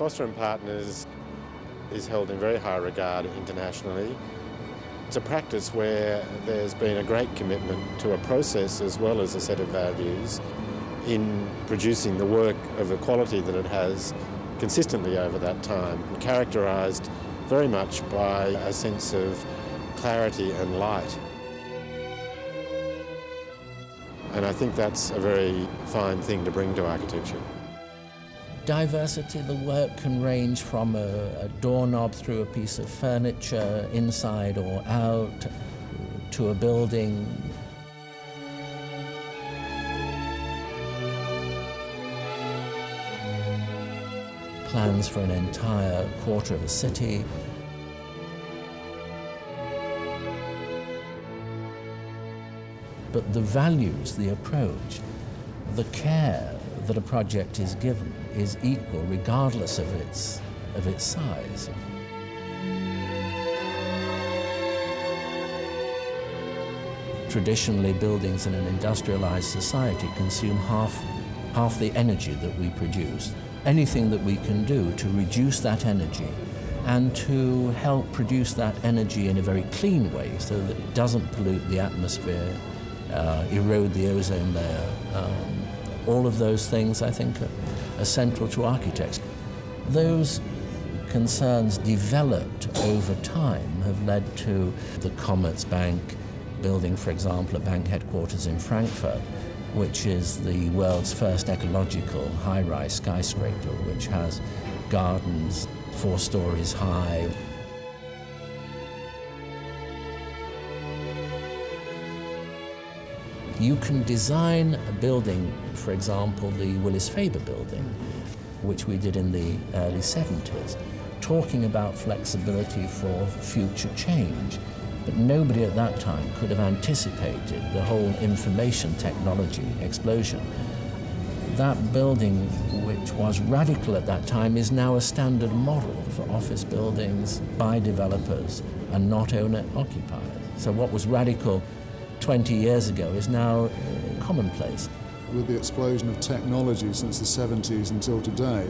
Foster & Partners is held in very high regard internationally. It's a practice where there's been a great commitment to a process as well as a set of values in producing the work of the quality that it has consistently over that time, characterised very much by a sense of clarity and light. And I think that's a very fine thing to bring to architecture. Diversity, the work can range from a doorknob through a piece of furniture, inside or out, to a building. Plans for an entire quarter of a city. But the values, the approach, the care that a project is given is equal regardless of its size. Traditionally, buildings in an industrialized society consume half the energy that we produce. Anything that we can do to reduce that energy and to help produce that energy in a very clean way so that it doesn't pollute the atmosphere, erode the ozone layer. All of those things, I think, are central to architects. Those concerns developed over time have led to the Commerzbank building, for example, a bank headquarters in Frankfurt, which is the world's first ecological high-rise skyscraper, which has gardens 4 stories high. You can design a building, for example, the Willis Faber building, which we did in the early 70s, talking about flexibility for future change. But nobody at that time could have anticipated the whole information technology explosion. That building, which was radical at that time, is now a standard model for office buildings by developers and not owner-occupiers. So what was radical 20 years ago is now commonplace. With the explosion of technology since the 70s until today,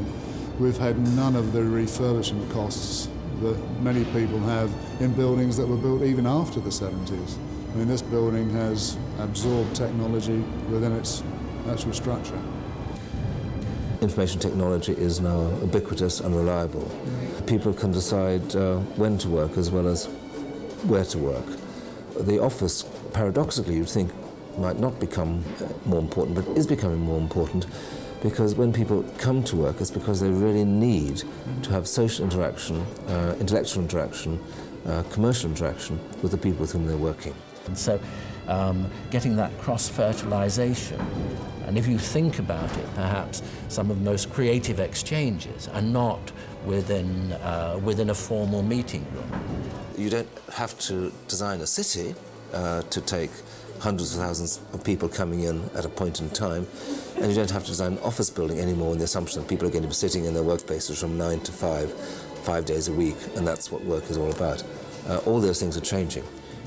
we've had none of the refurbishment costs that many people have in buildings that were built even after the 70s. I mean, this building has absorbed technology within its actual structure. Information technology is now ubiquitous and reliable. People can decide when to work as well as where to work. The office, paradoxically, you'd think might not become more important, but is becoming more important, because when people come to work, it's because they really need to have social interaction, intellectual interaction, commercial interaction with the people with whom they're working. And so getting that cross-fertilization, and if you think about it, perhaps some of the most creative exchanges are not within a formal meeting room. You don't have to design a city to take hundreds of thousands of people coming in at a point in time, and you don't have to design an office building anymore on the assumption that people are going to be sitting in their workspaces from 9 to 5 days a week, and that's what work is all about. All those things are changing,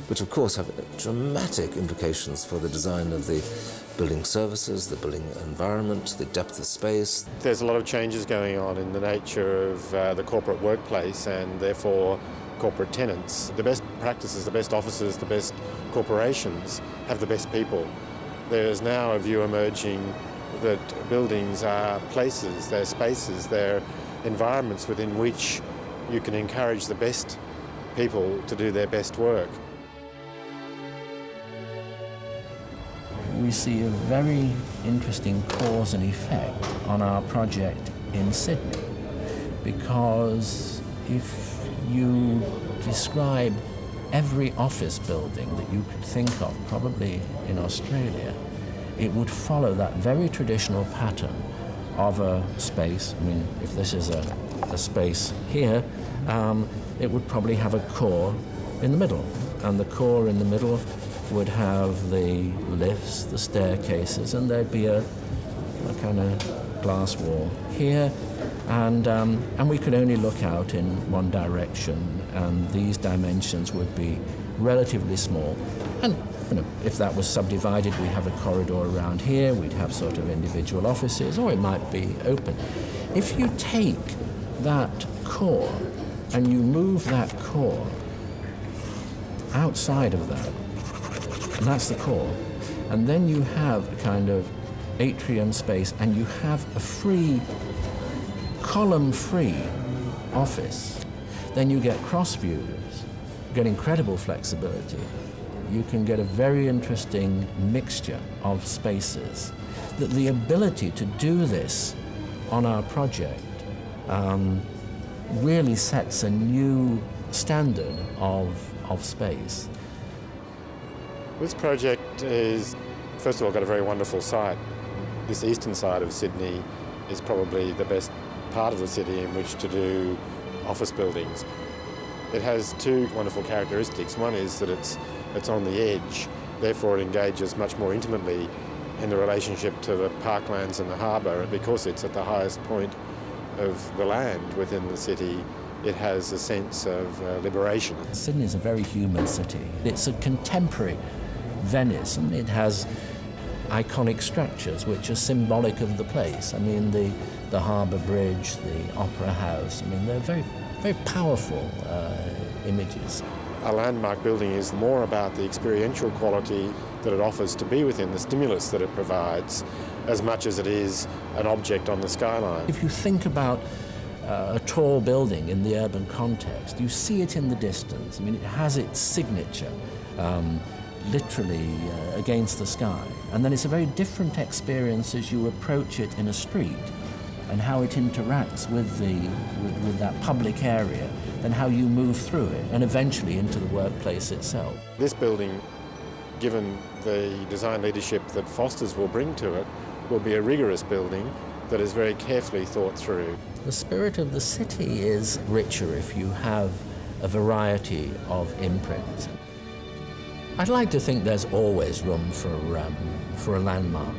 which of course have dramatic implications for the design of the building services, the building environment, the depth of space. There's a lot of changes going on in the nature of the corporate workplace and therefore corporate tenants. The best practices, the best offices, the best corporations have the best people. There is now a view emerging that buildings are places, they're spaces, they're environments within which you can encourage the best people to do their best work. We see a very interesting cause and effect on our project in Sydney, because if you describe every office building that you could think of, probably in Australia, it would follow that very traditional pattern of a space. I mean, if this is a space here, it would probably have a core in the middle, and the core in the middle would have the lifts, the staircases, and there'd be a kind of glass wall here, and we could only look out in one direction, and these dimensions would be relatively small. And if that was subdivided, we'd have a corridor around here, we'd have sort of individual offices, or it might be open. If you take that core and you move that core outside of that, and that's the core, and then you have a kind of atrium space and you have a free, column-free office, then you get cross views, get incredible flexibility. You can get a very interesting mixture of spaces. That the ability to do this on our project really sets a new standard of space. This project is, first of all, got a very wonderful site. This eastern side of Sydney is probably the best part of the city in which to do office buildings. It has two wonderful characteristics. One is that it's on the edge, therefore it engages much more intimately in the relationship to the parklands and the harbour, and because it's at the highest point of the land within the city, it has a sense of liberation. Sydney is a very human city. It's a contemporary Venice, and it has iconic structures which are symbolic of the place. I mean, the Harbour Bridge, the Opera House, I mean, they're very, very powerful images. A landmark building is more about the experiential quality that it offers to be within, the stimulus that it provides, as much as it is an object on the skyline. If you think about a tall building in the urban context, you see it in the distance. I mean, it has its signature literally against the sky. And then it's a very different experience as you approach it in a street and how it interacts with that public area and how you move through it and eventually into the workplace itself. This building, given the design leadership that Foster's will bring to it, will be a rigorous building that is very carefully thought through. The spirit of the city is richer if you have a variety of imprints. I'd like to think there's always room for a landmark.